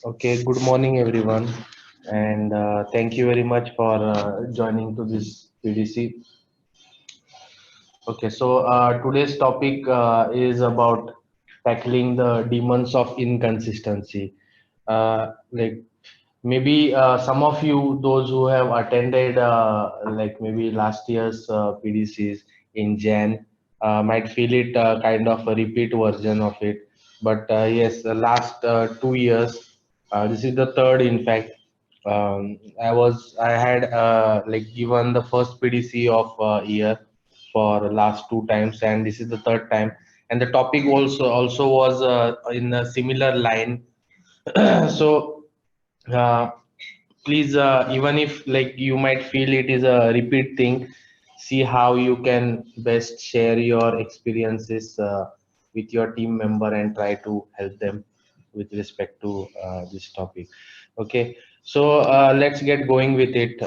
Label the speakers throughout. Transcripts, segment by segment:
Speaker 1: Okay, good morning everyone, and thank you very much for joining to this PDC. Okay, so today's topic is about tackling the demons of inconsistency. Like maybe some of you, those who have attended like maybe last year's PDCs in Jan, might feel it kind of a repeat version of it. But yes, the last 2 years, this is the third, in fact. I had like given the first PDC of year for last two times, and this is the third time. And the topic also was in a similar line. So uh, please, even if like you might feel it is a repeat thing, see how you can best share your experiences with your team member and try to help them with respect to this topic. Okay, so let's get going with it.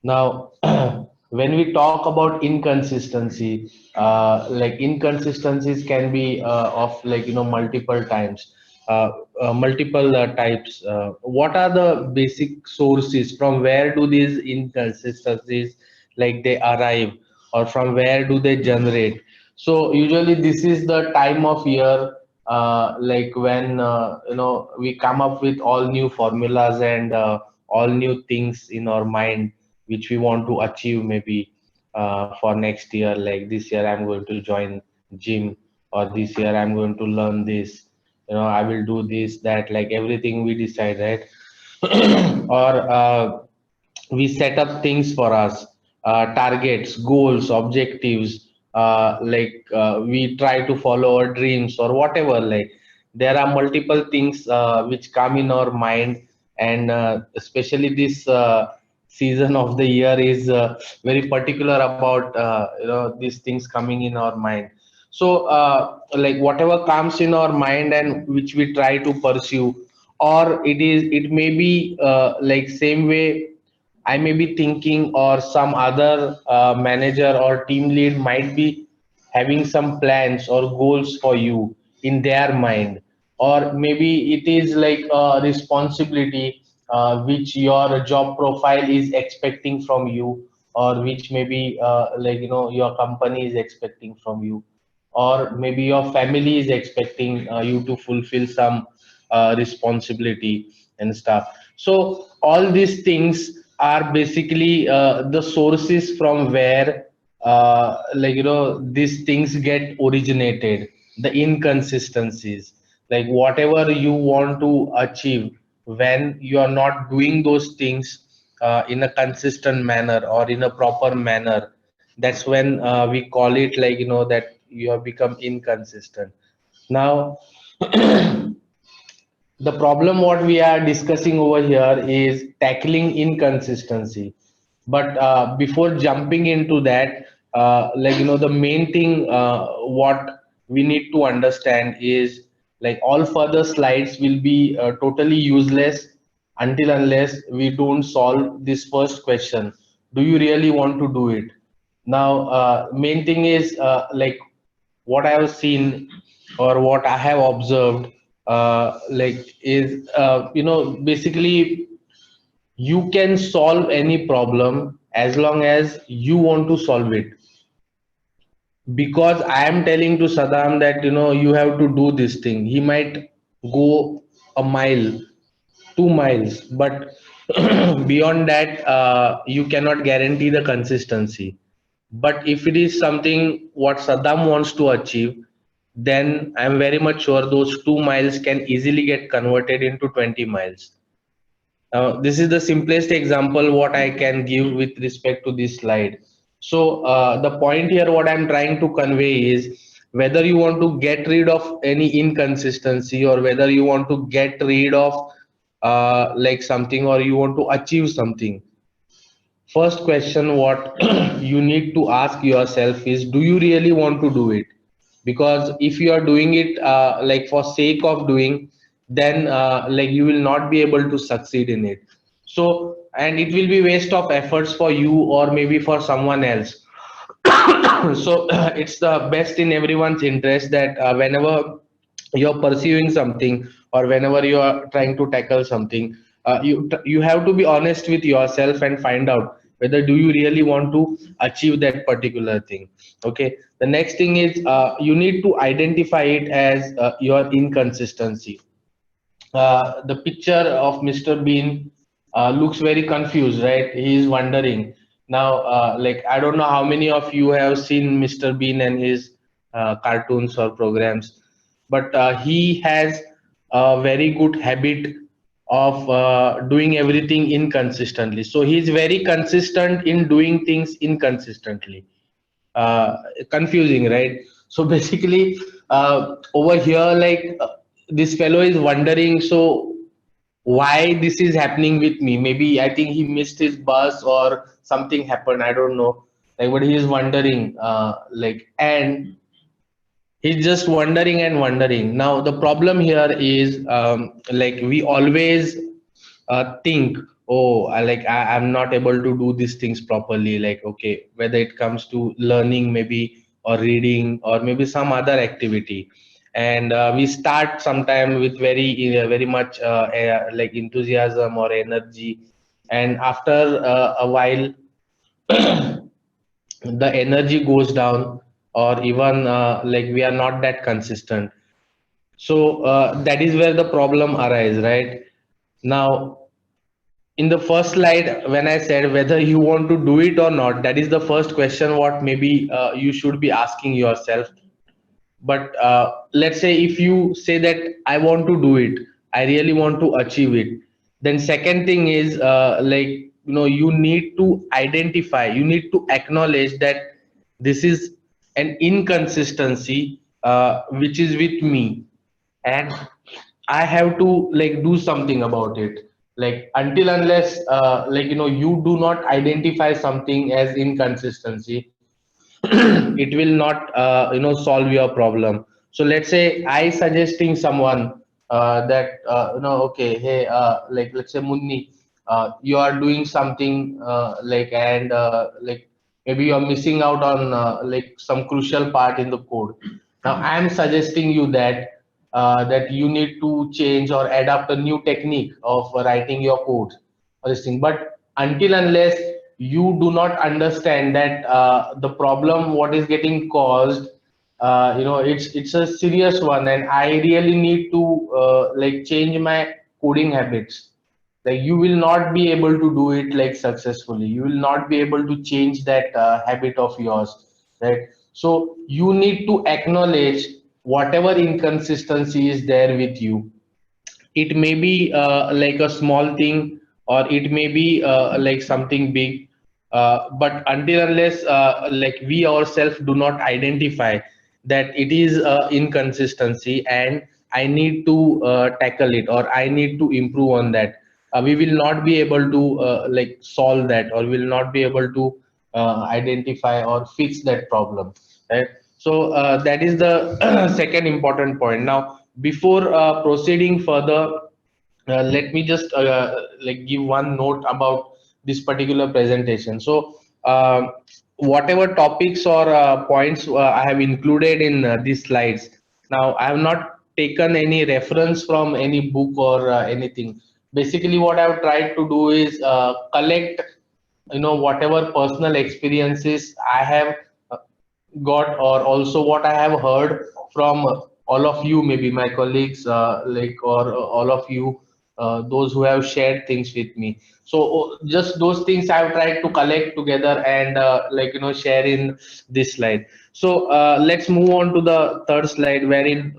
Speaker 1: Now, when we talk about inconsistency, like inconsistencies can be of like multiple times, multiple types. What are the basic sources? From where do these inconsistencies like they arrive, or from where do they generate? So usually this is the time of year, like when we come up with all new formulas and all new things in our mind which we want to achieve maybe for next year. Like this year I'm going to join gym, or this year I'm going to learn this, I will do this, that, like everything we decide, right? Or we set up things for us, targets, goals, objectives, we try to follow our dreams or whatever. Like there are multiple things which come in our mind, and especially this season of the year is very particular about these things coming in our mind. So like whatever comes in our mind and which we try to pursue, or it may be like same way I may be thinking, or some other manager or team lead might be having some plans or goals for you in their mind, or maybe it is like a responsibility which your job profile is expecting from you, or which maybe your company is expecting from you, or maybe your family is expecting you to fulfill some responsibility and stuff. So all these things are basically the sources from where these things get originated, the inconsistencies. Like whatever you want to achieve, when you are not doing those things in a consistent manner or in a proper manner, that's when we call it like that you have become inconsistent. Now the problem what we are discussing over here is tackling inconsistency. But before jumping into that, the main thing what we need to understand is, like, all further slides will be totally useless until unless we don't solve this first question: do you really want to do it? Now main thing is, what I have seen or what I have observed, is basically you can solve any problem as long as you want to solve it. Because I am telling to Saddam that you have to do this thing, he might go a mile, 2 miles, but beyond that you cannot guarantee the consistency. But if it is something what Saddam wants to achieve, then I'm very much sure those 2 miles can easily get converted into 20 miles. Now, this is the simplest example what I can give with respect to this slide. So the point here, what I'm trying to convey is, whether you want to get rid of any inconsistency, or whether you want to get rid of like something, or you want to achieve something, first question what you need to ask yourself is, do you really want to do it? Because if you are doing it like for sake of doing, then like you will not be able to succeed in it. So, and it will be waste of efforts for you or maybe for someone else. So it's the best in everyone's interest that whenever you're pursuing something, or whenever you are trying to tackle something, you have to be honest with yourself and find out whether do you really want to achieve that particular thing. Okay, the next thing is you need to identify it as your inconsistency. The picture of Mr. Bean looks very confused, right? He is wondering now. Like, I don't know how many of you have seen Mr. Bean and his cartoons or programs, but he has a very good habit of doing everything inconsistently. So he's very consistent in doing things inconsistently. Confusing, right? So basically, over here, like, this fellow is wondering, so why this is happening with me? Maybe I think he missed his bus or something happened, I don't know. Like, but he is wondering, like, and he's just wondering and wondering. Now the problem here is, like, we always think, oh, I'm not able to do these things properly. Like, okay, whether it comes to learning maybe, or reading, or maybe some other activity, and we start sometime with very much like enthusiasm or energy, and after a while the energy goes down, or even like we are not that consistent. So that is where the problem arises, right? Now, in the first slide, when I said whether you want to do it or not, that is the first question what maybe you should be asking yourself. But let's say if you say that I want to do it, I really want to achieve it, then second thing is, like, you need to identify, you need to acknowledge that this is an inconsistency which is with me, and I have to, like, do something about it. Like, until unless like, you do not identify something as inconsistency, it will not solve your problem. So let's say I suggesting someone that, okay, hey, like, let's say, Munni, you are doing something, like, and like, maybe you're missing out on like some crucial part in the code. Now I am suggesting you that that you need to change or adapt a new technique of writing your code, or this thing. But until unless you do not understand that the problem what is getting caused, it's a serious one, and I really need to like, change my coding habits. Like, you will not be able to do it like successfully, you will not be able to change that habit of yours, right? So you need to acknowledge whatever inconsistency is there with you. It may be like a small thing, or it may be like something big, but until unless like, we ourselves do not identify that it is inconsistency, and I need to tackle it, or I need to improve on that, we will not be able to like, solve that, or will not be able to identify or fix that problem, right? So that is the second important point. Now, before proceeding further, let me just like, give one note about this particular presentation. So whatever topics or points I have included in these slides, now I have not taken any reference from any book or anything. Basically what I have tried to do is collect, whatever personal experiences I have uh, got, or also what I have heard from all of you, maybe my colleagues, like, or all of you, those who have shared things with me. So just those things I've tried to collect together and like, share in this slide. So let's move on to the third slide, wherein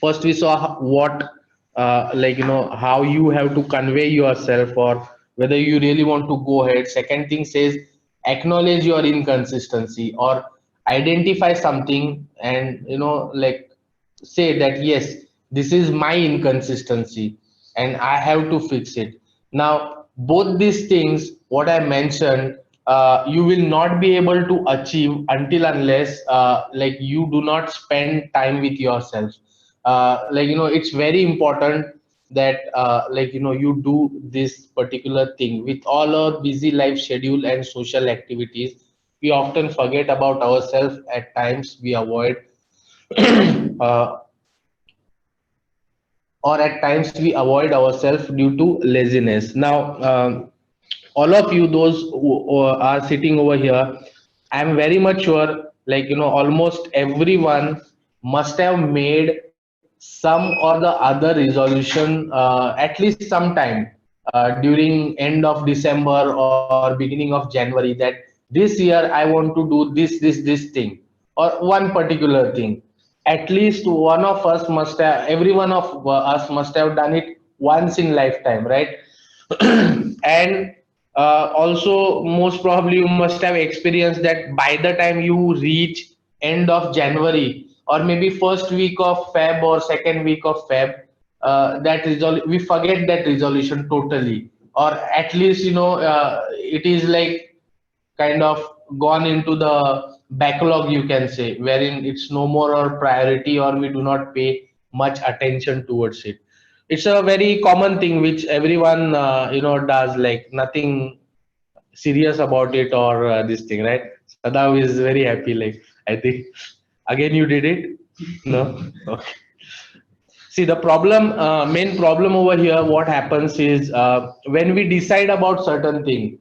Speaker 1: first we saw what like, how you have to convey yourself, or whether you really want to go ahead. Second thing says acknowledge your inconsistency, or identify something, and, like, say that yes, this is my inconsistency and I have to fix it. Now both these things what I mentioned, you will not be able to achieve until unless like, you do not spend time with yourself. Like, it's very important that like, you do this particular thing. With all our busy life schedule and social activities, we often forget about ourselves. At times we avoid uh, or at times we avoid ourselves due to laziness. Now, all of you, those who are sitting over here, I'm very much sure, like, almost everyone must have made some or the other resolution at least sometime during end of December or beginning of January, that this year I want to do this thing, or one particular thing. At least one of us must have, every one of us must have done it once in lifetime, right? And also most probably you must have experienced that by the time you reach end of January, or maybe first week of Feb or second week of Feb, we forget that resolution totally, or at least it is like kind of gone into the backlog, you can say, wherein it's no more our priority, or we do not pay much attention towards it. It's a very common thing which everyone does, like nothing serious about it, or this thing, right? Sadav is very happy, like, I think again you did it. No. Okay. See, the problem, main problem over here, what happens is, when we decide about certain thing,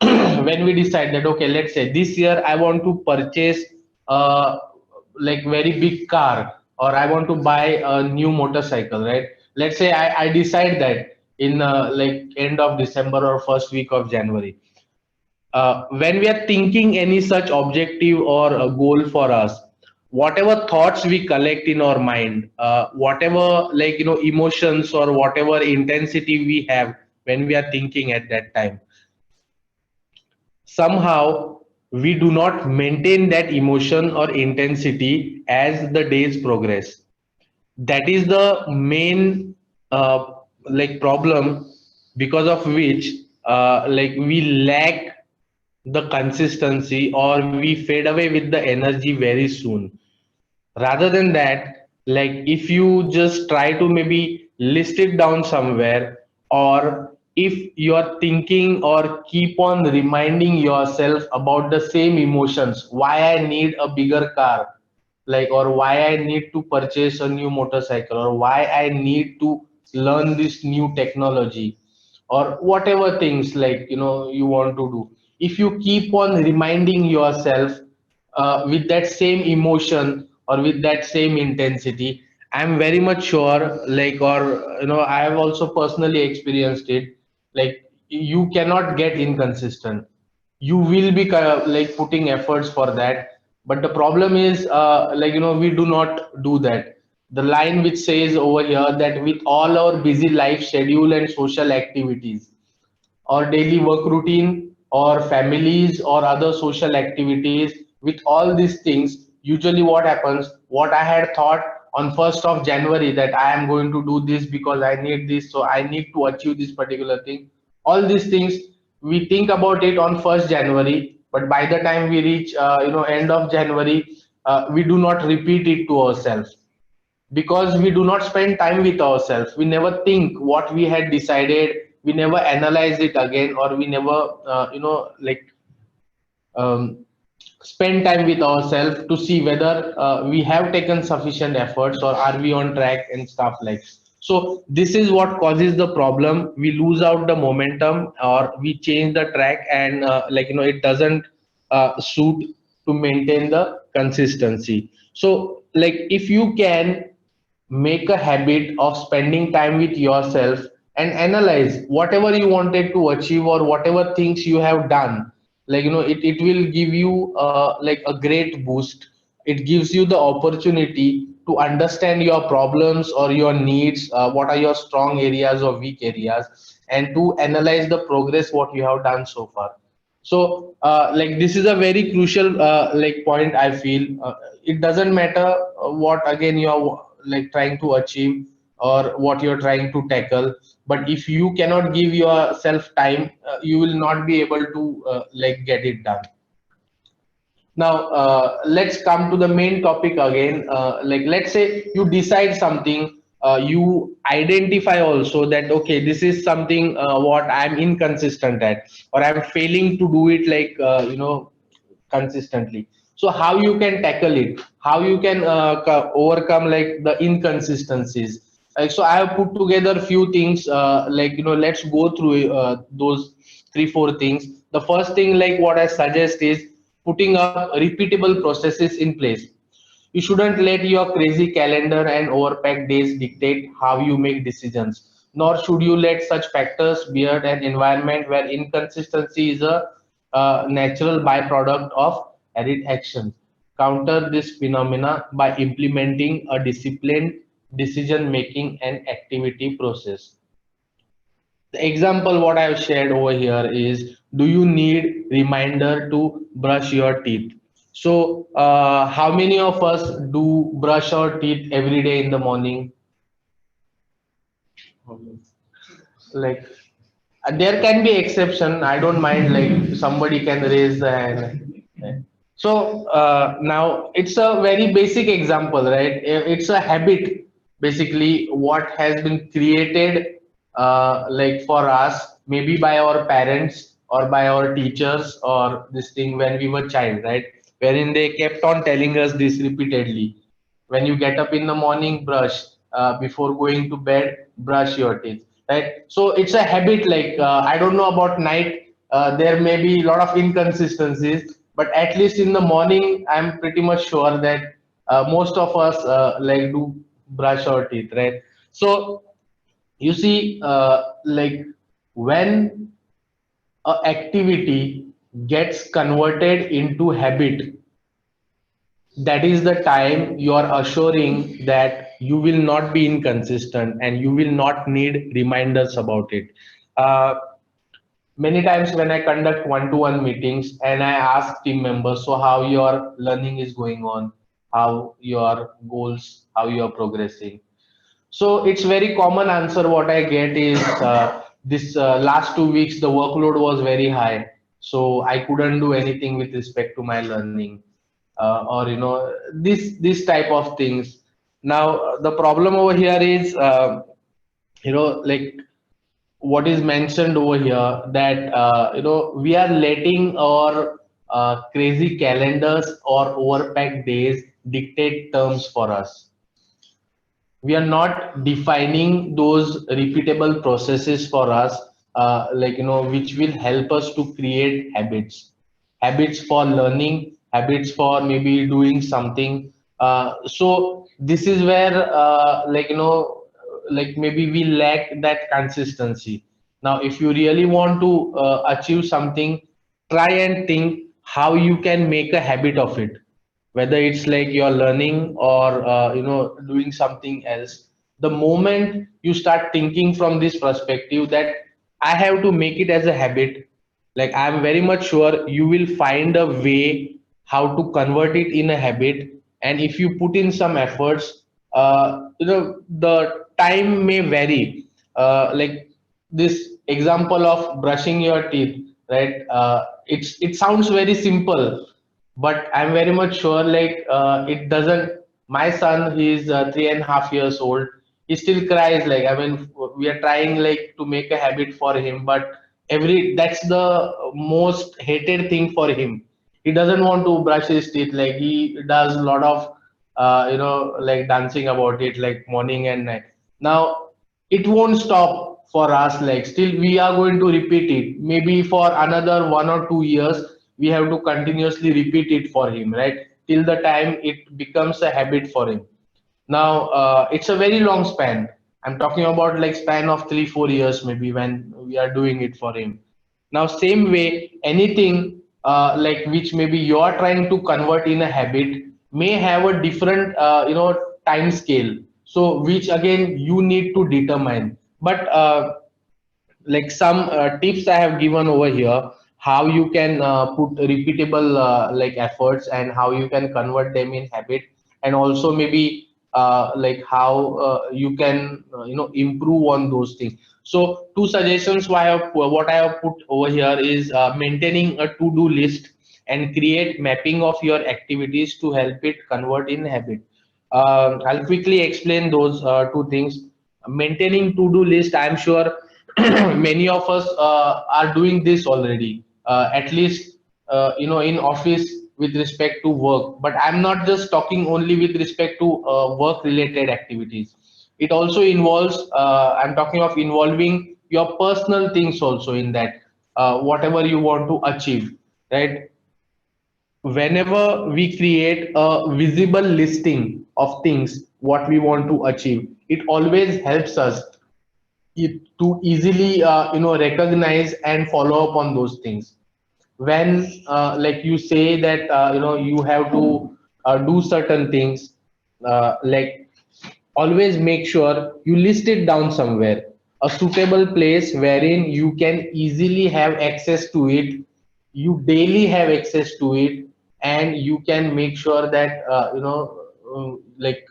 Speaker 1: when we decide that, okay, let's say this year I want to purchase like very big car, or I want to buy a new motorcycle, right? Let's say I decide that in like end of December or first week of January. When we are thinking any such objective or a goal for us, whatever thoughts we collect in our mind, whatever, like, emotions or whatever intensity we have when we are thinking at that time, somehow we do not maintain that emotion or intensity as the days progress. That is the main like problem, because of which like we lack the consistency, or we fade away with the energy very soon. Rather than that, like, if you just try to maybe list it down somewhere, or if you are thinking or keep on reminding yourself about the same emotions, why I need a bigger car, like, or why I need to purchase a new motorcycle, or why I need to learn this new technology, or whatever things, like, you want to do, if you keep on reminding yourself with that same emotion or with that same intensity, I'm very much sure, like, or I have also personally experienced it, like, you cannot get inconsistent. You will be kind of like putting efforts for that, but the problem is, like, we do not do that. The line which says over here that with all our busy life schedule and social activities, or daily work routine, or families, or other social activities, with all these things, usually what happens, what I had thought on 1st of January, that I am going to do this because I need this, so I need to achieve this particular thing, all these things we think about it on 1st January, but by the time we reach end of January, we do not repeat it to ourselves, because we do not spend time with ourselves. We never think what we had decided, we never analyze it again, or we never like um, spend time with ourselves to see whether we have taken sufficient efforts, or are we on track and stuff like. So this is what causes the problem. We lose out the momentum, or we change the track, and like, it doesn't suit to maintain the consistency. So, like, if you can make a habit of spending time with yourself and analyze whatever you wanted to achieve, or whatever things you have done, like, it will give you like a great boost. It gives you the opportunity to understand your problems or your needs, what are your strong areas or weak areas, and to analyze the progress what you have done so far. So like, this is a very crucial like point, I feel. It doesn't matter what again you're like trying to achieve, or what you're trying to tackle, but if you cannot give yourself time, you will not be able to like get it done. Now, let's come to the main topic again. Like, let's say you decide something, you identify also that, okay, this is something what I'm inconsistent at, or I'm failing to do it, like, consistently. So how you can tackle it, how you can overcome like the inconsistencies, So I have put together a few things, let's go through those 3 4 things. The first thing, like what I suggest, is putting up repeatable processes in place. You shouldn't let your crazy calendar and overpacked days dictate how you make decisions, nor should you let such factors beard an environment where inconsistency is a natural byproduct of arid action. Counter this phenomena by implementing a disciplined decision making and activity process. The example what I have shared over here is, do you need reminder to brush your teeth? So how many of us do brush our teeth every day in the morning? Like there can be exception. I don't mind, like somebody can raise the hand. So now it's a very basic example, right? It's a habit, basically what has been created, like for us, maybe by our parents or by our teachers, or this thing when we were child, right? Wherein they kept on telling us this repeatedly. When you get up in the morning, brush. Before going to bed, brush your teeth, right? So it's a habit. Like I don't know about night, there may be a lot of inconsistencies, but at least in the morning I'm pretty much sure that most of us like do brush our teeth, right? So you see, like when a activity gets converted into habit, that is the time you are assuring that you will not be inconsistent and you will not need reminders about it. uh, Many times when I conduct one-to-one meetings and I ask team members, so how your learning is going on, how your goals, how you are progressing, so it's very common answer what I get is, this last 2 weeks the workload was very high, so I couldn't do anything with respect to my learning, or this type of things. Now the problem over here is, like what is mentioned over here, that we are letting our crazy calendars or overpacked days dictate terms for us. We are not defining those repeatable processes for us, which will help us to create habits for learning, habits for maybe doing something. So this is where, like maybe we lack that consistency. Now if you really want to achieve something, try and think how you can make a habit of it, whether it's like you're learning or doing something else. The moment you start thinking from this perspective that I have to make it as a habit, like I'm very much sure you will find a way how to convert it in a habit. And if you put in some efforts, the time may vary, like this example of brushing your teeth, right? It sounds very simple, but I'm very much sure, like it doesn't. My son, he's 3.5 years old. He still cries. Like, I mean, we are trying like to make a habit for him, but that's the most hated thing for him. He doesn't want to brush his teeth. Like he does a lot of like dancing about it, like morning and night. Now it won't stop for us. Like still we are going to repeat it. Maybe for another 1 or 2 years, we have to continuously repeat it for him, right? Till the time it becomes a habit for him. Now it's a very long span. I'm talking about like span of 3 4 years maybe when we are doing it for him. Now same way, anything like which maybe you are trying to convert in a habit may have a different time scale, so which again you need to determine. But like some tips I have given over here, how you can put repeatable like efforts and how you can convert them in habit, and also maybe like how you can improve on those things. So two suggestions what I have put over here is maintaining a to-do list and create mapping of your activities to help it convert in habit. I'll quickly explain those two things. Maintaining to-do list, I'm sure many of us are doing this already, at least in office with respect to work. But I'm not just talking only with respect to work related activities. It also involves, I'm talking of involving your personal things also in that, whatever you want to achieve, right? Whenever we create a visible listing of things what we want to achieve, it always helps us to easily recognize and follow up on those things. When like you say that you have to do certain things, like always make sure you list it down somewhere, a suitable place wherein you can easily have access to it, you daily have access to it, and you can make sure that like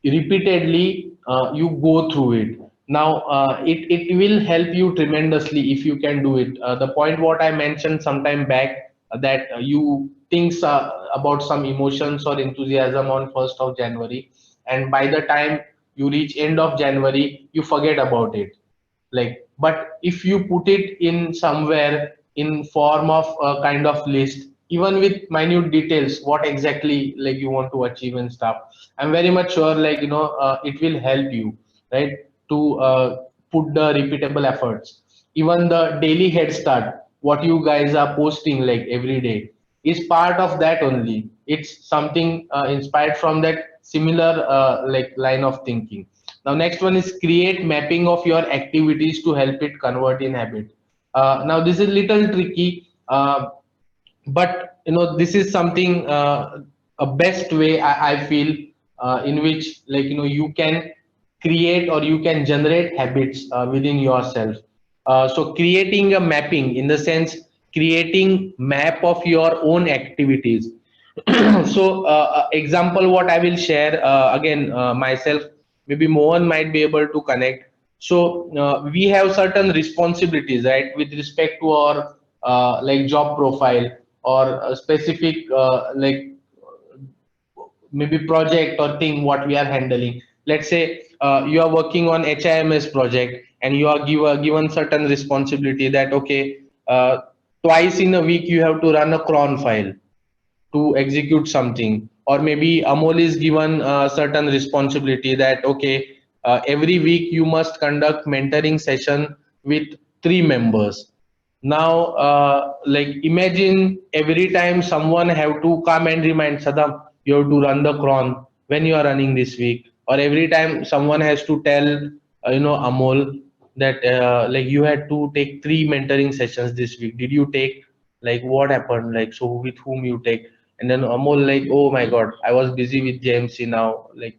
Speaker 1: repeatedly you go through it. Now it will help you tremendously if you can do it. The point what I mentioned sometime back, that you think about some emotions or enthusiasm on 1st of January, and by the time you reach end of January you forget about it. Like, but if you put it in somewhere in form of a kind of list, even with minute details what exactly like you want to achieve and stuff, I'm very much sure like it will help you, right, to put the repeatable efforts. Even the daily head start what you guys are posting like every day is part of that only. It's something inspired from that similar like line of thinking. Now next one is create mapping of your activities to help it convert in habit. Now this is little tricky, but this is something, a best way I feel, in which like you can create or you can generate habits within yourself. So creating a mapping in the sense creating map of your own activities. So example what I will share, again myself, maybe Mohan might be able to connect. So we have certain responsibilities, right, with respect to our like job profile or a specific like maybe project or thing what we are handling. Let's say you are working on HIMS project and you are given certain responsibility that okay, twice in a week you have to run a cron file to execute something. Or maybe Amol is given a certain responsibility that okay, every week you must conduct mentoring session with 3 members. Now like imagine every time someone have to come and remind Saddam you have to run the cron when you are running this week, or every time someone has to tell Amol that like you had to take 3 mentoring sessions this week, did you take, like what happened, like so with whom you take. And then Amol like, oh my god, I was busy with JMC now, like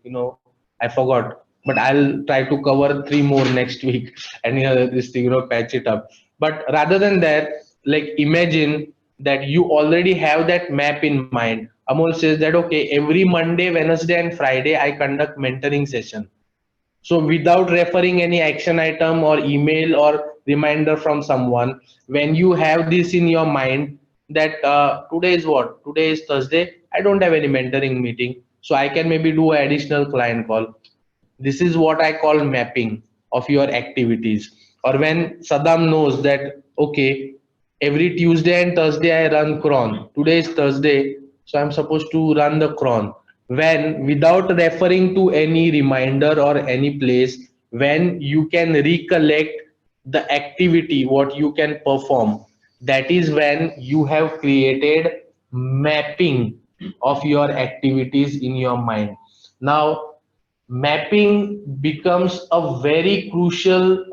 Speaker 1: I forgot, but I'll try to cover 3 more next week and this thing, patch it up. But rather than that, like imagine that you already have that map in mind. Amol says that okay, every Monday, Wednesday and Friday I conduct mentoring session. So without referring any action item or email or reminder from someone, when you have this in your mind that today is what? Today is Thursday. I don't have any mentoring meeting. So I can maybe do an additional client call. This is what I call mapping of your activities. Or when Saddam knows that, okay, every Tuesday and Thursday I run cron. Today is Thursday, so I'm supposed to run the cron. When without referring to any reminder or any place, when you can recollect the activity, what you can perform, that is when you have created mapping of your activities in your mind. Now mapping becomes a very crucial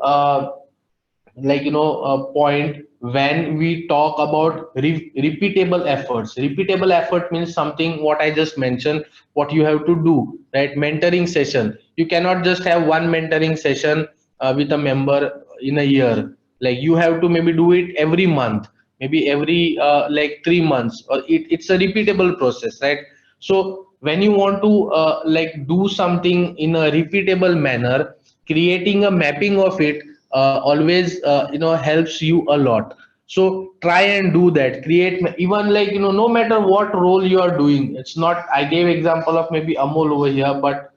Speaker 1: point when we talk about repeatable efforts. Repeatable effort means something what I just mentioned, what you have to do, right? Mentoring session, you cannot just have one mentoring session with a member in a year. Like you have to maybe do it every month, maybe every like 3 months, or it's a repeatable process, right? So when you want to like do something in a repeatable manner, creating a mapping of it always helps you a lot. So try and do that. Create even like no matter what role you are doing. It's not. I gave example of maybe Amol over here, but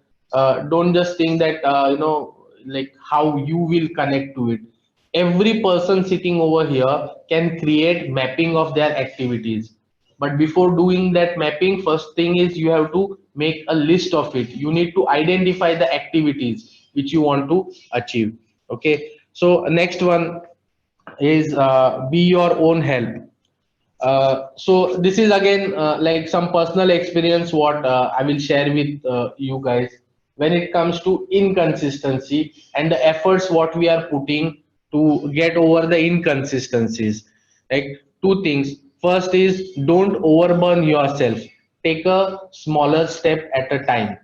Speaker 1: don't just think that like how you will connect to it. Every person sitting over here can create mapping of their activities, but before doing that mapping, first thing is you have to make a list of it. You need to identify the activities which you want to achieve. Okay, so next one is be your own help. So this is again like some personal experience what I will share with you guys when it comes to inconsistency and the efforts what we are putting to get over the inconsistencies. Like two things. First is don't overburn yourself. Take a smaller step at a time.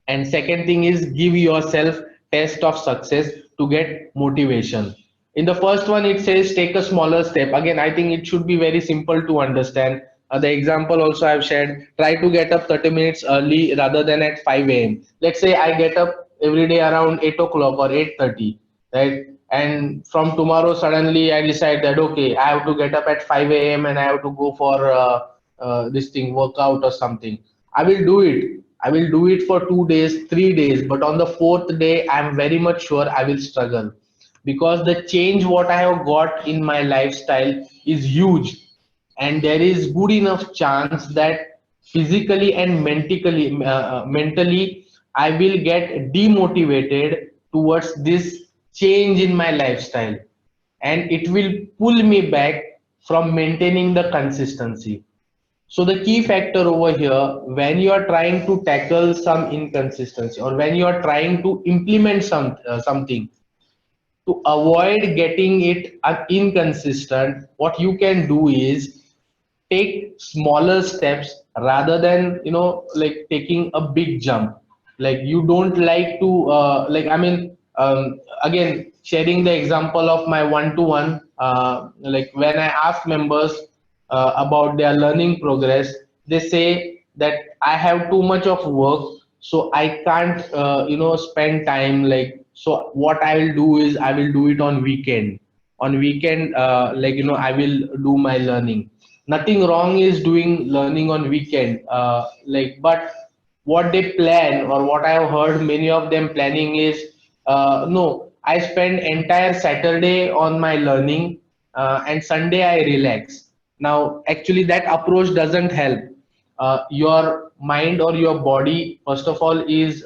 Speaker 1: And second thing is give yourself test of success to get motivation. In the first one it says take a smaller step. Again, I think it should be very simple to understand. The example also I've shared, try to get up 30 minutes early rather than at 5 a.m. Let's say I get up every day around 8 o'clock or 8:30, right? And from tomorrow suddenly I decide that okay, I have to get up at 5 a.m. and I have to go for this thing workout or something. I will do it. I will do it for 2 days, 3 days, but on the fourth day, I'm very much sure I will struggle because the change what I have got in my lifestyle is huge, and there is good enough chance that physically and mentally I will get demotivated towards this change in my lifestyle, and it will pull me back from maintaining the consistency. So the key factor over here, when you are trying to tackle some inconsistency or when you are trying to implement something to avoid getting it inconsistent, what you can do is take smaller steps rather than like taking a big jump. Like you don't like to like I mean again sharing the example of my one-to-one, like when I ask members about their learning progress, they say that I have too much of work, so I can't spend time. Like, so what I will do is I will do it on weekend. On weekend, like I will do my learning. Nothing wrong is doing learning on weekend, like, but what they plan or what I have heard many of them planning is no, I spend entire Saturday on my learning, and Sunday I relax. Now actually that approach doesn't help. Your mind or your body first of all is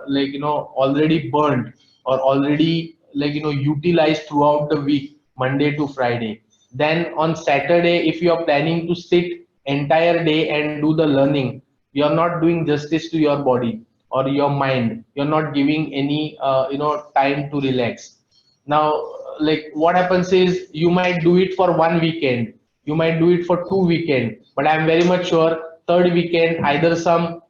Speaker 1: like already burned or already like utilized throughout the week, Monday to Friday. Then on Saturday, if you are planning to sit entire day and do the learning, you are not doing justice to your body or your mind. You're not giving any time to relax. Now like what happens is you might do it for one weekend, you might do it for two weekend, but I'm very much sure third weekend either some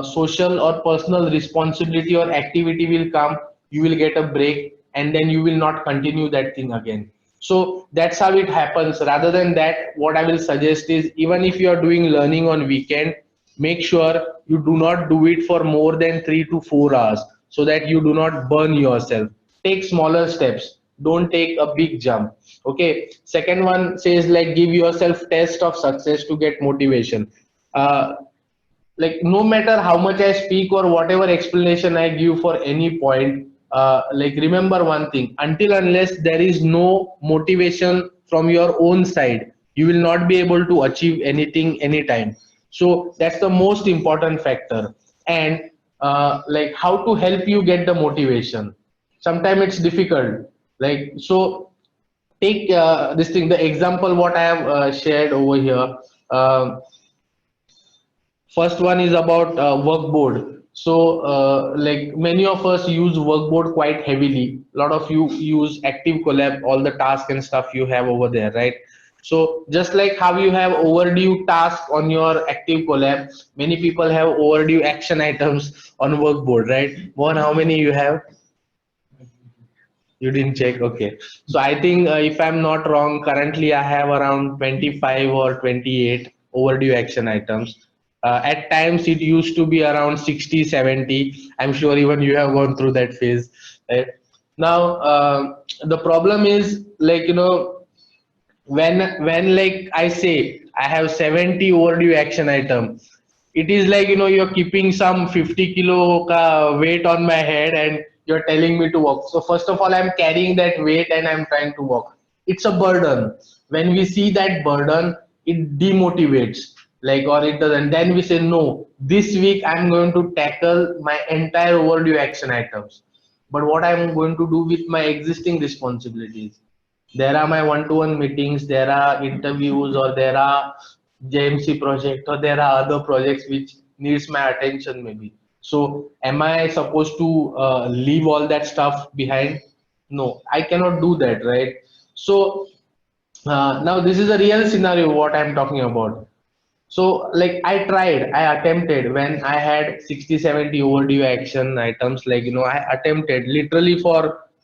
Speaker 1: social or personal responsibility or activity will come, you will get a break, and then you will not continue that thing again. So that's how it happens. Rather than that, what I will suggest is even if you are doing learning on weekend, make sure you do not do it for more than 3 to 4 hours so that you do not burn yourself. Take smaller steps, don't take a big jump. Okay, second one says like give yourself test of success to get motivation. Like no matter how much I speak or whatever explanation I give for any point, like remember one thing: until unless there is no motivation from your own side, you will not be able to achieve anything anytime. So that's the most important factor. And like how to help you get the motivation. Sometimes it's difficult. Like so, take this thing. The example what I have shared over here. Um First one is about workboard. So, like many of us use workboard quite heavily. A lot of you use Active Collab, all the tasks and stuff you have over there, right? So, just like how you have overdue task on your Active Collab, many people have overdue action items on workboard, right? Mohan, how many you have? You didn't check, okay. So I think if I'm not wrong, currently I have around 25 or 28 overdue action items. At times it used to be around 60, 70. I'm sure even you have gone through that phase. Right? Now, the problem is like, when like I say I have 70 overdue action item, it is like you're keeping some 50 kilo ka weight on my head and you're telling me to walk. So first of all, I'm carrying that weight and I'm trying to walk. It's a burden. When we see that burden, it demotivates. like, or it doesn't, then we say no, this week I'm going to tackle my entire overdue action items. But what I'm going to do with my existing responsibilities, there are my one-to-one meetings, there are interviews, or there are JMC project, or there are other projects which needs my attention maybe. So am I supposed to leave all that stuff behind? No, I cannot do that, right? So now this is a real scenario what I'm talking about. So like I attempted when I had 60, 70 overdue action items, like, I attempted literally for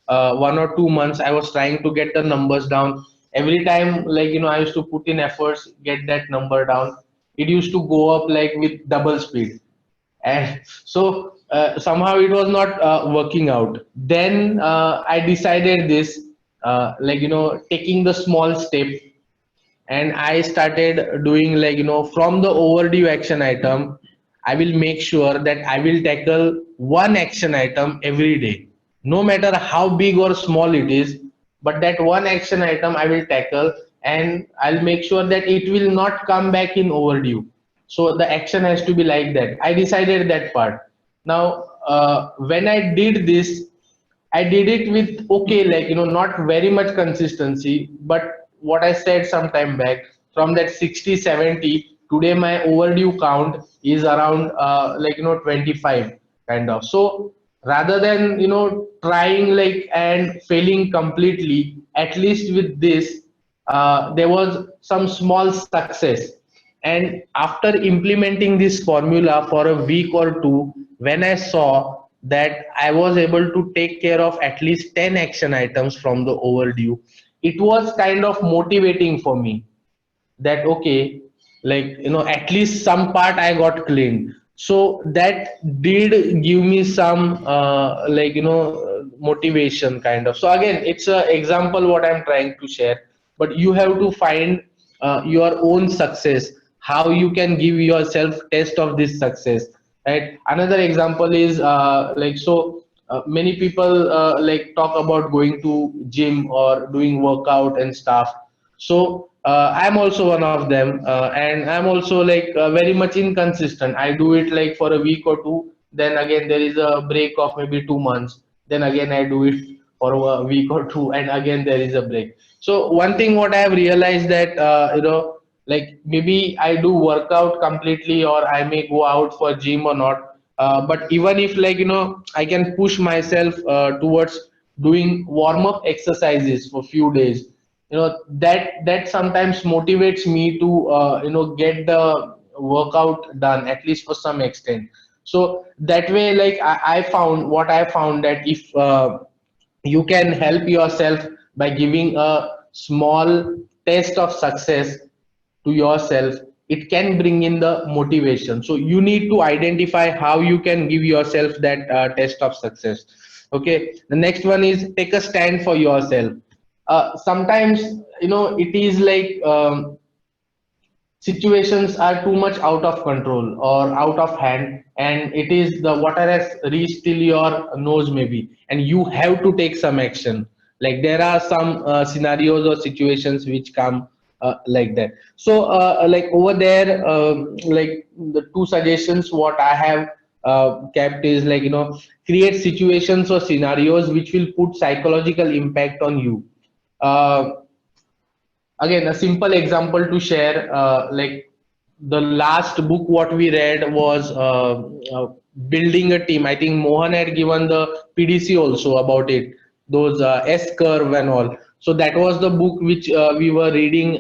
Speaker 1: 1 or 2 months. I was trying to get the numbers down. Every time, like, I used to put in efforts, get that number down. It used to go up like with double speed. And so somehow it was not working out. Then I decided this, taking the small step, and I started doing, like, from the overdue action item, I will make sure that I will tackle one action item every day, no matter how big or small it is. But that one action item I will tackle, and I'll make sure that it will not come back in overdue. So the action has to be like that. I decided that part. Now when I did this, I did it with, okay, like, not very much consistency, but what I said some time back, from that 60, 70, today my overdue count is around 25 kind of. So rather than, trying like and failing completely, at least with this, there was some small success. And after implementing this formula for a week or two, when I saw that I was able to take care of at least 10 action items from the overdue, it was kind of motivating for me that, okay, like, at least some part I got cleaned. So that did give me some motivation kind of. So again, it's a example what I'm trying to share, but you have to find your own success, how you can give yourself test of this success, right? Another example is many people like talk about going to gym or doing workout and stuff. So I'm also one of them, and I'm also like very much inconsistent. I do it like for a week or two, then again there is a break of maybe 2 months, then again I do it for a week or two, and again there is a break. So one thing what I have realized that like maybe I do workout completely, or I may go out for gym or not, but even if, like, I can push myself towards doing warm up exercises for few days, that sometimes motivates me to get the workout done at least for some extent. So that way, like, I found what I found that if you can help yourself by giving a small taste of success to yourself, it can bring in the motivation. So you need to identify how you can give yourself that test of success. Okay, the next one is take a stand for yourself. Sometimes, it is like, situations are too much out of control or out of hand, and it is the water has reached till your nose maybe, and you have to take some action. Like, there are some scenarios or situations which come like that. So like over there, like the two suggestions what I have kept is, like, create situations or scenarios which will put psychological impact on you. uh, Again, a simple example to share, like the last book what we read was building a team. I think Mohan had given the PDC also about it, those S curve and all. So that was the book which we were reading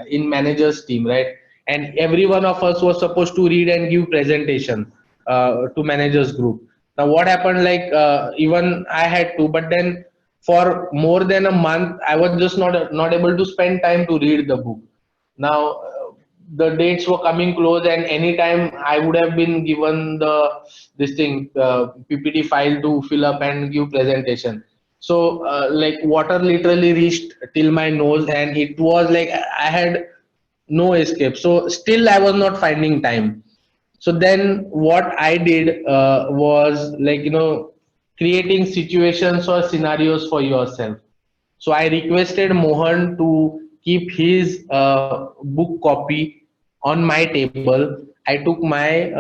Speaker 1: in managers team, right? And every one of us was supposed to read and give presentation to managers group. Now what happened, like, even I had to, but then for more than a month I was just not able to spend time to read the book. Now the dates were coming close, and anytime I would have been given the this thing, PPT file to fill up and give presentation. So like water literally reached till my nose, and it was like I had no escape. So still I was not finding time. So then what I did was, like, creating situations or scenarios for yourself. So I requested Mohan to keep his book copy on my table. I took my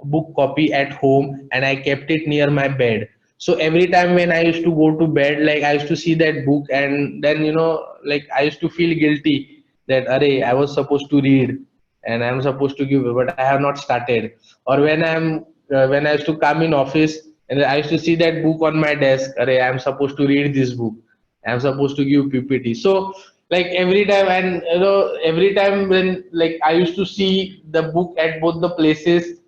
Speaker 1: book copy at home and I kept it near my bed. So every time when I used to go to bed, like I used to see that book, and then like I used to feel guilty that array I was supposed to read and I'm supposed to give, but I have not started. Or when I used to come in office and I used to see that book on my desk, array I'm supposed to read this book, I'm supposed to give PPT. So like every time, and every time when like I used to see the book at both the places,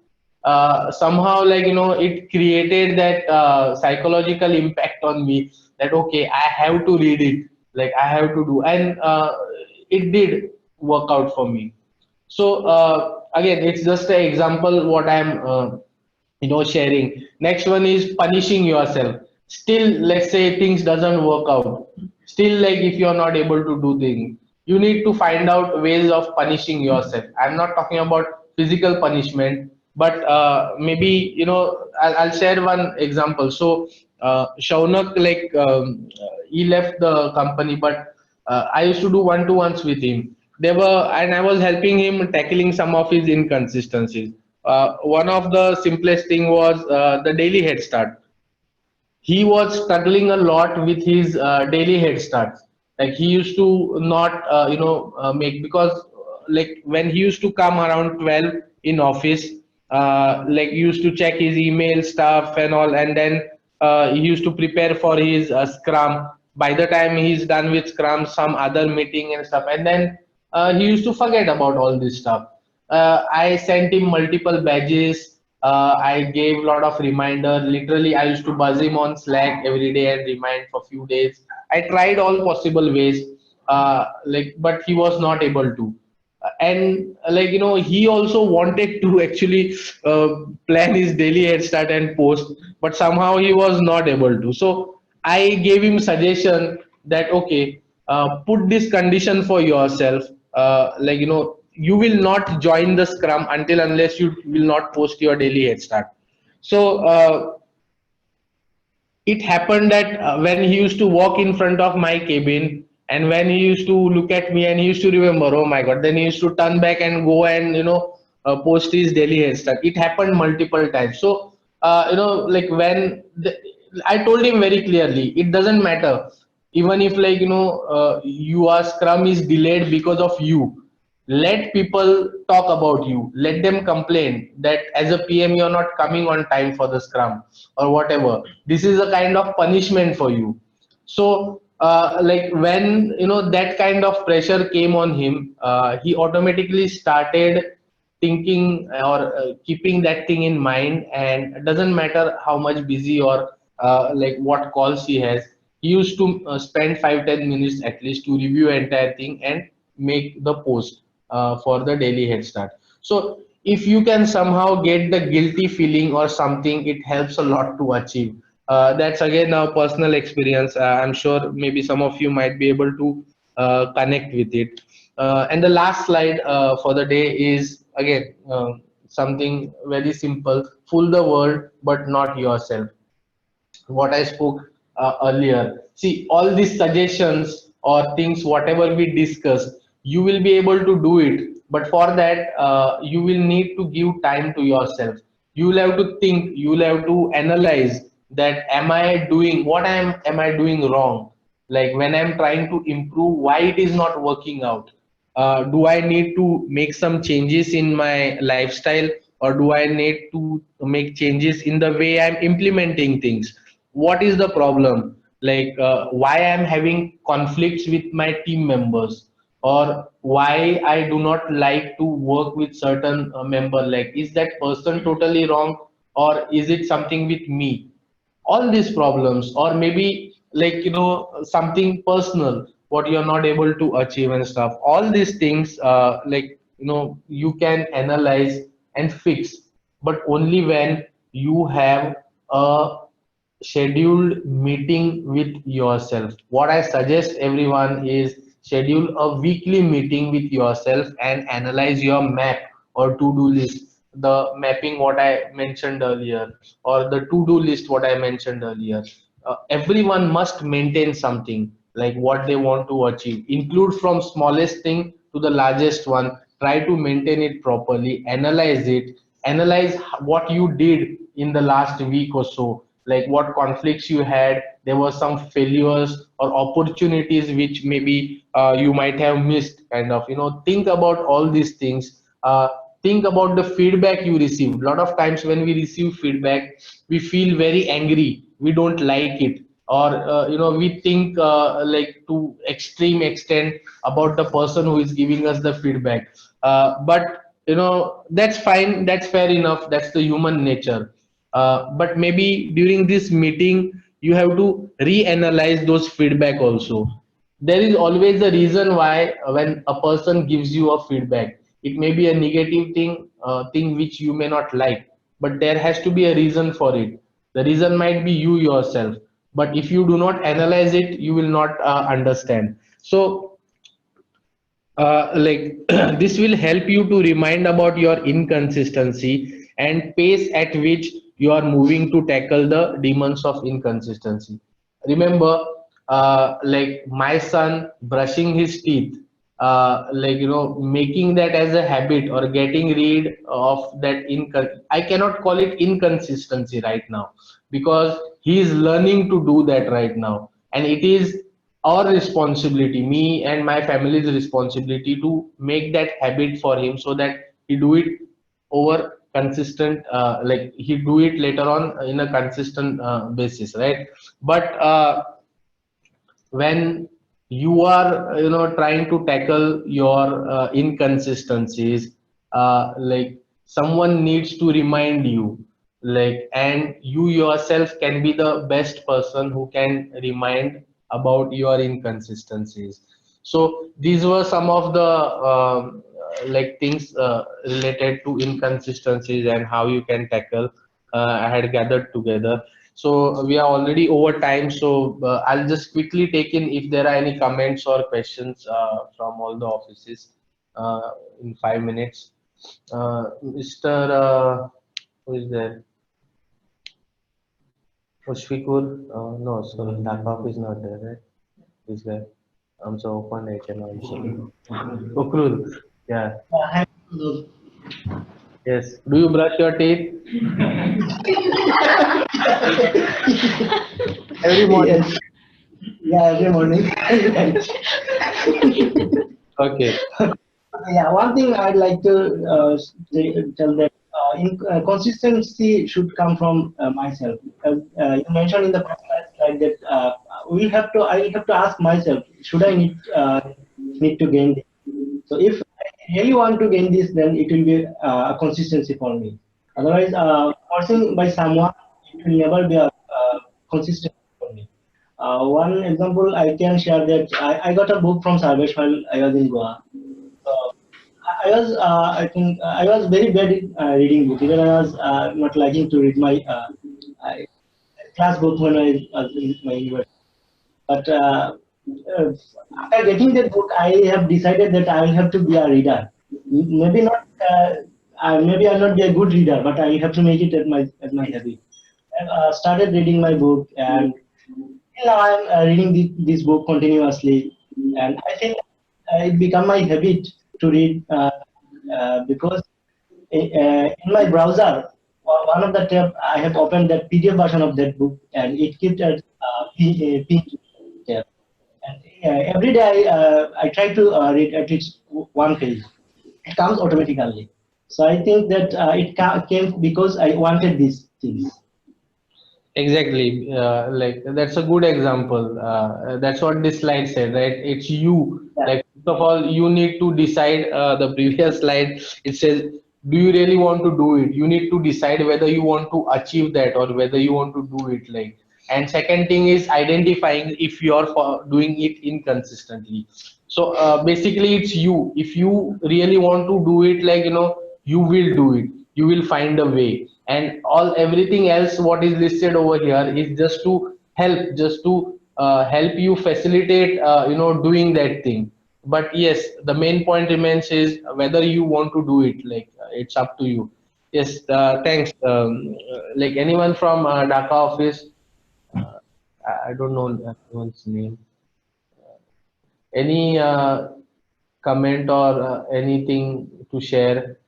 Speaker 1: somehow like it created that psychological impact on me that okay, I have to read it, like I have to do, and it did work out for me. So again, it's just an example what I'm sharing. Next one is punishing yourself. Still, let's say things doesn't work out, still like if you're not able to do things, you need to find out ways of punishing yourself. I'm not talking about physical punishment, but maybe I'll share one example. So Shaunak, like he left the company, but I used to do one-to-ones with him. They were, and I was helping him tackling some of his inconsistencies. One of the simplest thing was the daily head start. He was struggling a lot with his daily head starts. Like he used to not make, because like when he used to come around 12 in office, like he used to check his email stuff and all, and then he used to prepare for his scrum. By the time he's done with scrum, some other meeting and stuff, and then he used to forget about all this stuff. I sent him multiple badges. I gave a lot of reminder. Literally, I used to buzz him on Slack every day and remind for few days. I tried all possible ways, but he was not able to. And like he also wanted to actually plan his daily head start and post, but somehow he was not able to. So I gave him suggestion that okay, put this condition for yourself, you will not join the scrum until unless you will not post your daily head start. So it happened that when he used to walk in front of my cabin, and when he used to look at me and he used to remember, oh my god, then he used to turn back and go and post his daily head start. It happened multiple times. So like when I told him very clearly, it doesn't matter, even if like your scrum is delayed because of you, let people talk about you, let them complain that as a PM you're not coming on time for the scrum or whatever. This is a kind of punishment for you. So like when that kind of pressure came on him, he automatically started thinking or keeping that thing in mind, and it doesn't matter how much busy or like what calls he has, he used to spend 5-10 minutes at least to review entire thing and make the post for the daily head start. So if you can somehow get the guilty feeling or something, it helps a lot to achieve. That's again a personal experience. I'm sure maybe some of you might be able to connect with it. And the last slide for the day is again something very simple: fool the world, but not yourself. What I spoke earlier. See, all these suggestions or things, whatever we discussed, you will be able to do it. But for that, you will need to give time to yourself. You will have to think. You will have to analyze that am I doing what am I doing wrong? Like when I'm trying to improve, why it is not working out? Do I need to make some changes in my lifestyle, or do I need to make changes in the way I'm implementing things? What is the problem? Like why I'm having conflicts with my team members, or why I do not like to work with certain member? Like, is that person totally wrong, or is it something with me? All these problems, or maybe like something personal what you're not able to achieve and stuff, all these things like you can analyze and fix, but only when you have a scheduled meeting with yourself. What I suggest everyone is schedule a weekly meeting with yourself and analyze your map or to-do list, the mapping what I mentioned earlier, or the to-do list what I mentioned earlier. Everyone must maintain something like what they want to achieve, include from smallest thing to the largest one. try to maintain it properly, analyze it, analyze what you did in the last week or so, like what conflicts you had, there were some failures or opportunities which maybe you might have missed, kind of, think about all these things. Think about the feedback you received. A lot of times when we receive feedback, we feel very angry, we don't like it, or we think like to extreme extent about the person who is giving us the feedback. But that's fine, that's fair enough, that's the human nature. But maybe during this meeting you have to reanalyze those feedback also. There is always a reason why when a person gives you a feedback, it may be a negative thing which you may not like, but there has to be a reason for it. The reason might be you yourself, but if you do not analyze it, you will not understand. So like this will help you to remind about your inconsistency and pace at which you are moving to tackle the demons of inconsistency. Remember, like my son brushing his teeth, like making that as a habit or getting rid of that I cannot call it inconsistency right now, because he is learning to do that right now, and it is our responsibility, me and my family's responsibility, to make that habit for him so that he do it over consistent, like he do it later on in a consistent basis, right? But when you are trying to tackle your inconsistencies, like someone needs to remind you, like, and you yourself can be the best person who can remind about your inconsistencies. So these were some of the like things related to inconsistencies and how you can tackle. I had gathered together. So we are already over time. So I'll just quickly take in if there are any comments or questions from all the offices in 5 minutes. Mr. Who is there? Mushfiqul? No, so Dhaka is not there, right? Is there? I'm so open, I can also. Ukrul, yeah, yes. Do you brush your teeth every morning?
Speaker 2: Yes, yeah, every morning.
Speaker 1: Okay.
Speaker 2: Yeah, one thing I'd like to tell that consistency should come from myself. You mentioned in the first slide that I have to ask myself, should I need to gain this? So if I really want to gain this, then it will be a consistency for me. Otherwise, forcing by someone, it will never be a consistent for me. One example I can share that I got a book from Sarvesh while I was in Goa. So I think I was very bad in reading books. Even I was not liking to read my class book when I was in my university. But uh, after getting that book, I have decided that I will have to be a reader. Maybe not. Maybe I'll not be a good reader, but I have to make it at my habit. I started reading my book, and now I'm reading this book continuously, and I think it become my habit to read because in my browser, one of the tab I have opened that PDF version of that book, and it keeps at pink tab. And every day I try to read at least one page. It comes automatically. So I think that came because I wanted these things.
Speaker 1: Exactly. Like that's a good example. That's what this slide said, right? It's you.
Speaker 2: Yeah.
Speaker 1: Like first of all, you need to decide. The previous slide it says, do you really want to do it? You need to decide whether you want to achieve that or whether you want to do it. Like, and second thing is identifying if you're doing it inconsistently. So basically, it's you. If you really want to do it, like you will do it. You will find a way, and all everything else what is listed over here is just to help you facilitate doing that thing. But yes, the main point remains is whether you want to do it. Like it's up to you. Yes, thanks. Like anyone from Dhaka office, uh, I don't know anyone's name. Any comment or anything to share?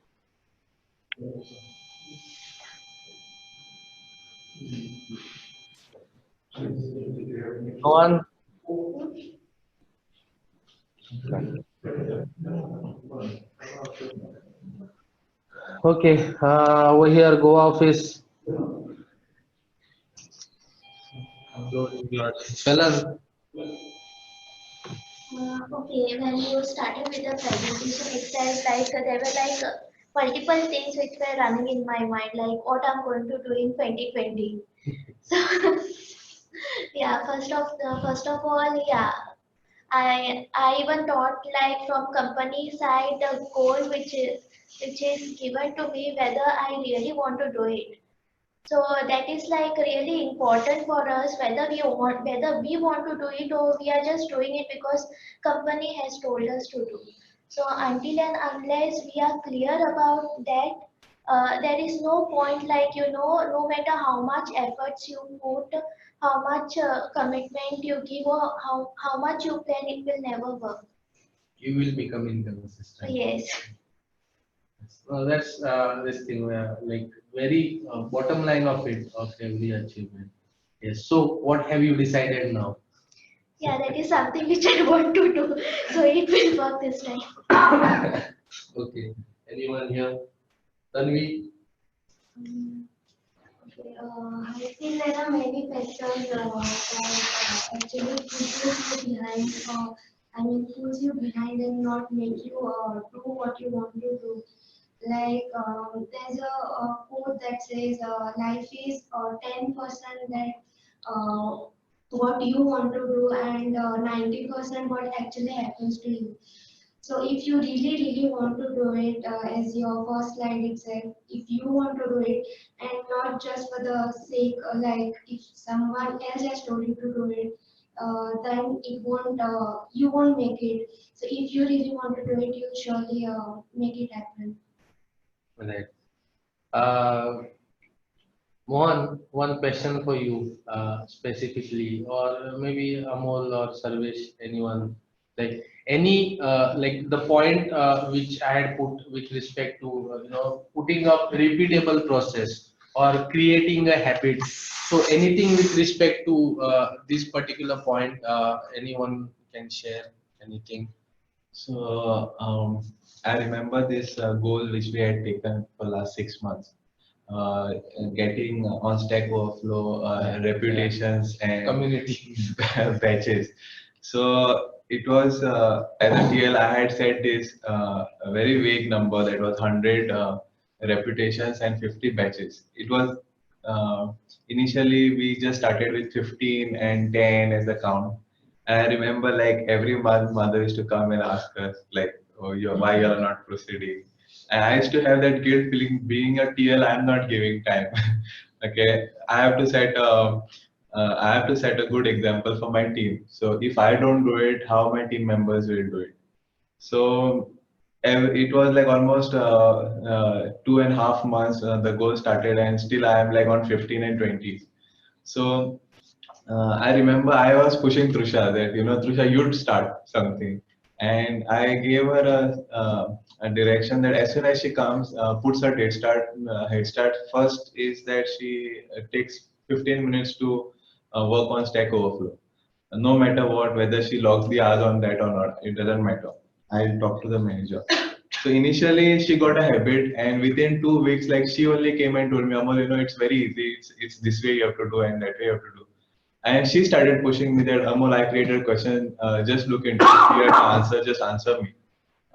Speaker 1: No one? Okay, over here, Go office. Fellas,
Speaker 3: Okay, when you started with the presentation itself, like there were like multiple things which were running in my mind, like what I'm going to do in 2020. So yeah, first of all, yeah, I even thought like from company side the goal which is given to me whether I really want to do it. So that is like really important for us whether we want to do it or we are just doing it because company has told us to do. So until and unless we are clear about that, there is no point like no matter how much efforts you put, how much commitment you give or how much you plan, it will never work.
Speaker 1: you will become inconsistent.
Speaker 3: Yes.
Speaker 1: That's this thing where like very bottom line of it of every achievement. Yes. So what have you decided now?
Speaker 3: Yeah, that is something which I want to do. So it will work this time.
Speaker 1: Okay. Anyone here? Tanvi?
Speaker 3: Mm, Okay, I feel there are many factors that actually pushes you behind, pulls you behind and not make you do what you want to do. Like there's a quote that says life is 10% that what you want to do and 90% what actually happens to you. So if you really want to do it, as your first slide it said, if you want to do it and not just for the sake, like if someone else has told you to do it, then you won't make it. So if you really want to do it, you'll surely make it happen.
Speaker 1: Right. Uh, Mohan, one question for you specifically, or maybe Amol or Sarvesh, anyone. Like any like the point which I had put with respect to putting up repeatable process or creating a habit. So anything with respect to this particular point, anyone can share anything.
Speaker 4: So I remember this goal which we had taken for last 6 months, uh, getting on Stack Overflow reputations and
Speaker 1: Community.
Speaker 4: batches. So it was as a TL I had set this a very vague number that was 100 reputations and 50 batches. It was initially we just started with 15 and 10 as the count. And I remember like every month mother used to come and ask us like, oh, why you are not proceeding? And I used to have that guilt feeling being a TL, I'm not giving time. Okay, I have to set a good example for my team. So if I don't do it, how my team members will do it? So it was like almost 2.5 months the goal started, and still I am like on 15 and 20. So I remember I was pushing Trusha that Trusha you'd start something, and I gave her a direction that as soon as she comes, puts her head start. Head start first is that she takes 15 minutes to work on Stack Overflow. No matter what, whether she logs the hours on that or not, it doesn't matter. I'll talk to the manager. So initially she got a habit, and within 2 weeks, like she only came and told me, Amol, it's very easy. It's this way you have to do and that way you have to do. And she started pushing me that Amol, I created a question. Just look into it. You have to answer. Just answer me.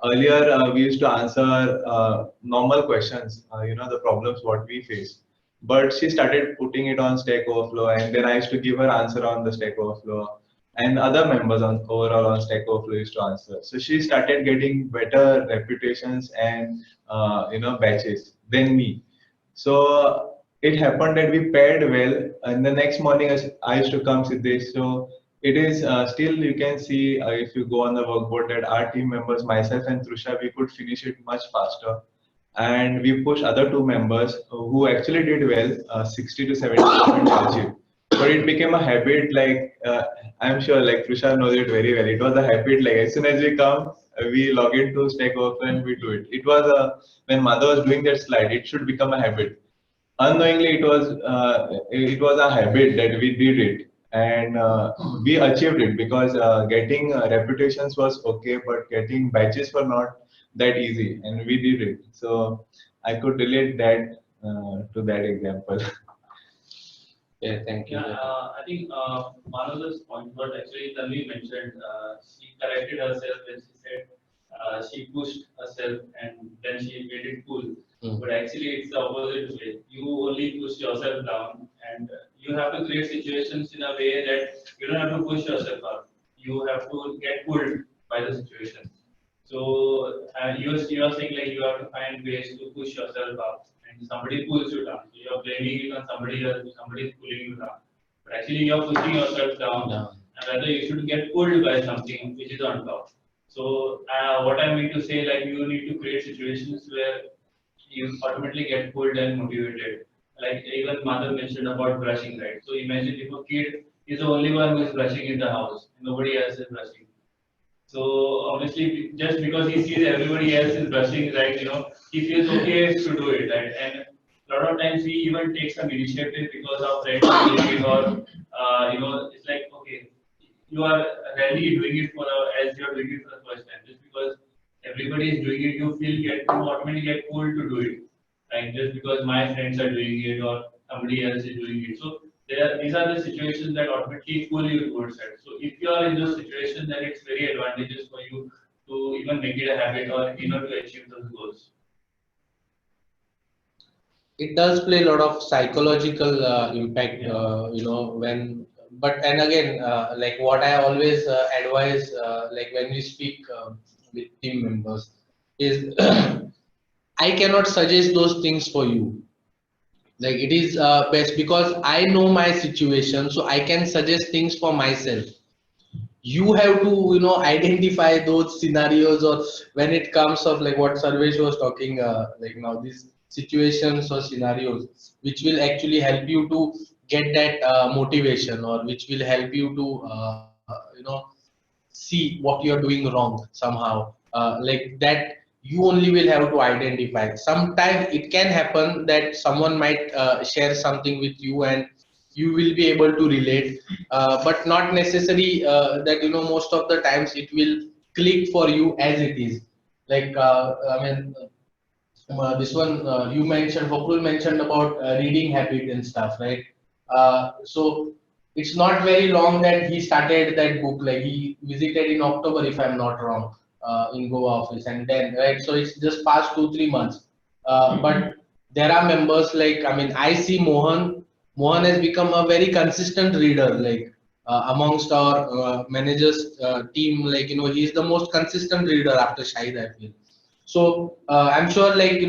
Speaker 4: Earlier, we used to answer normal questions. The problems what we face. But she started putting it on Stack Overflow, and then I used to give her answer on the Stack Overflow, and other members on overall on Stack Overflow used to answer. So she started getting better reputations and batches than me. So it happened that we paired well, and the next morning I used to come with this. So it is still you can see if you go on the workboard that our team members, myself and Trusha, we could finish it much faster, and we push other two members who actually did well, 60 to 70% achieved. But it became a habit. Like I'm sure, like Trusha knows it very well. It was a habit. Like as soon as we come, we log into Stack Overflow and we do it. It was when Madhav was doing that slide, it should become a habit. Unknowingly, it was a habit that we did it, and we achieved it because getting reputations was okay, but getting badges were not that easy, and we did it. So I could relate that to that example.
Speaker 1: Yeah, thank you.
Speaker 5: Yeah, I think Manoj's point what actually Tanvi mentioned, she corrected herself when she said she pushed herself and then she made it cool.
Speaker 1: Mm.
Speaker 5: But actually, it's the opposite way. You only push yourself down, and you have to create situations in a way that you don't have to push yourself up. You have to get pulled by the situation. So you are saying like you have to find ways to push yourself up, and somebody pulls you down. So you are blaming it on somebody else. Somebody is pulling you down, but actually you are pushing yourself down,
Speaker 1: Yeah.
Speaker 5: and rather you should get pulled by something which is on top. So what I mean to say, like you need to create situations where you automatically get pulled and motivated. Like even mother mentioned about brushing, right? So imagine if a kid is the only one who is brushing in the house, nobody else is brushing. So obviously, just because he sees everybody else is brushing, right? He feels okay to do it, right? And a lot of times we even take some initiative because our friends are doing it, or it's like okay, you are rarely doing it as you are doing it for the first time. Just because everybody is doing it, you automatically get pulled to do it, right? Just because my friends are doing it or somebody else is doing it. So these are the situations that automatically pull you towards it. So if you are in those situations, then it's very advantageous for you to even make it a habit or to achieve those goals.
Speaker 1: It does play a lot of psychological impact, and again, like what I always advise, like when we speak with team members, is I cannot suggest those things for you. Like it is best because I know my situation, so I can suggest things for myself. You have to identify those scenarios, or when it comes of like what Sarvesh was talking, like now these situations or scenarios which will actually help you to get that motivation, or which will help you to see what you're doing wrong somehow, like that you only will have to identify. Sometimes it can happen that someone might share something with you and you will be able to relate, but not necessary that most of the times it will click for you as it is. Like I mean, this one you mentioned, Hopul mentioned about reading habit and stuff, right? So it's not very long that he started that book. Like he visited in October, if I'm not wrong, in Goa office, and then right. So it's just past 2-3 months. But there are members like, I mean, I see Mohan. Mohan has become a very consistent reader. Like amongst our managers team, like he's the most consistent reader after Shahid, I feel. So I'm sure, like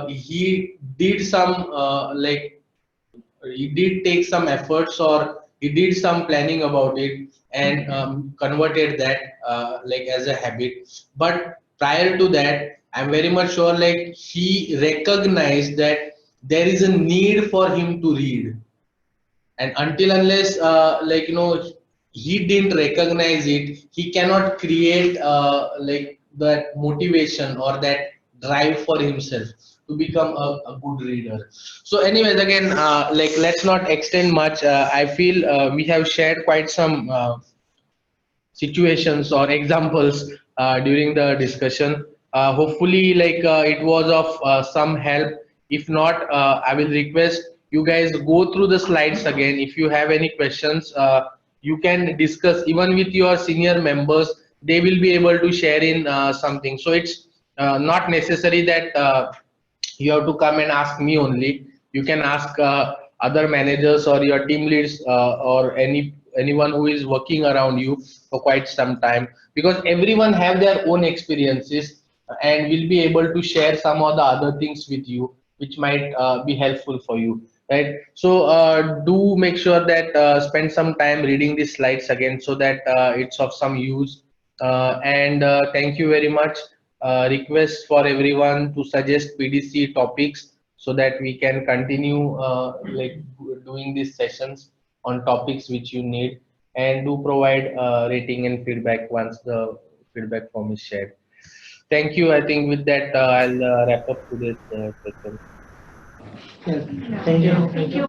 Speaker 1: he did some he did take some efforts, or he did some planning about it, and converted that like as a habit. But prior to that, I'm very much sure like he recognized that there is a need for him to read, and until unless he didn't recognize it, he cannot create like that motivation or that drive for himself to become a good reader. So anyways, again, like let's not extend much. I feel we have shared quite some situations or examples during the discussion. Hopefully, like it was of some help. If not, I will request you guys go through the slides again. If you have any questions, you can discuss even with your senior members. They will be able to share in something. So it's not necessary that you have to come and ask me only. You can ask other managers or your team leads, or anyone who is working around you for quite some time, because everyone have their own experiences and will be able to share some of the other things with you which might be helpful for you, right? So do make sure that spend some time reading these slides again, so that it's of some use. And thank you very much. Request for everyone to suggest PDC topics so that we can continue like doing these sessions on topics which you need, and do provide rating and feedback once the feedback form is shared. Thank you. I think with that, I'll wrap up today's session.
Speaker 2: Yes. Thank you.
Speaker 3: Thank you.